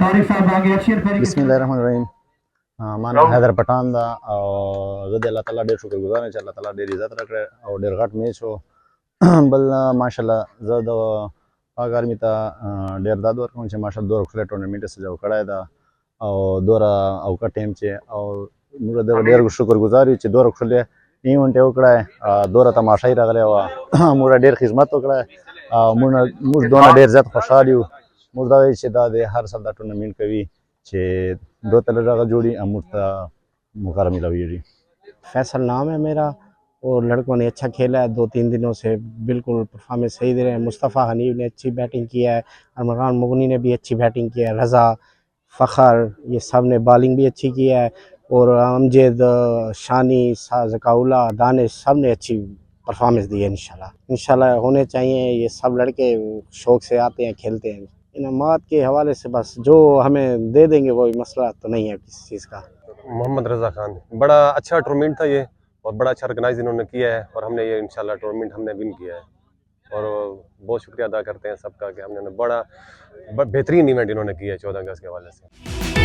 बिस्मिल्लाहिर्रहमानिर्रहीम। माना हैदर पठान दा और ज़द अल्लाह ताला ॾेर शुक्रगुज़ार है अल्लाह ताला ॾेर इज़्ज़त रखे और ॾेर घट मैच हो बल माशाल्लाह ज़द पाक आर्मी ता ॾेर दाद वर्क छे माशाल्लाह दौर खुले टूर्नामेंट से जो कड़ा दा और दौरा औका टाइम छे और मुरा ॾेर शुक्रगुज़ार छे दौर खुले इवेंट ओकड़ा है दौरा तमाशा ही रगले वा मुरा ढेर खिदमत ओकड़ा है मुना मुझ दोना ढेर ज़्यादा खुशहाल हूँ मुर्दा छे दादे हर साल दा टूर्नामेंट कभी छे दो तले जगह जोड़ी अमुर्ता मुकारा मिला हुई जी। फैसल नाम है मेरा और लड़कों ने अच्छा खेला है 2-3 दिनों से बिल्कुल परफॉर्मेंस सही दे रहे हैं। मुस्तफ़ा हनीफ ने अच्छी बैटिंग किया है, अरमान मुगनी ने भी अच्छी बैटिंग किया है, रज़ा फ़खर ये सब ने बॉलिंग भी अच्छी की है और अमजद शानी ज़काउल्ला दानिश सब ने अच्छी परफॉर्मेंस दी है। इंशाल्लाह होने चाहिए, ये सब लड़के शौक़ से आते हैं खेलते हैं। इनामात के हवाले से बस जो हमें दे देंगे वही मसला तो नहीं है किसी चीज़ का। मोहम्मद रज़ा खान, बड़ा अच्छा टूर्नामेंट था ये और बड़ा अच्छा ऑर्गेनाइज इन्होंने किया है और हमने ये इंशाल्लाह टूर्नामेंट हमने विन किया है और बहुत शुक्रिया अदा करते हैं सबका कि हमने बड़ा बेहतरीन इवेंट इन्होंने किया है 14 अगस्त के हवाले से।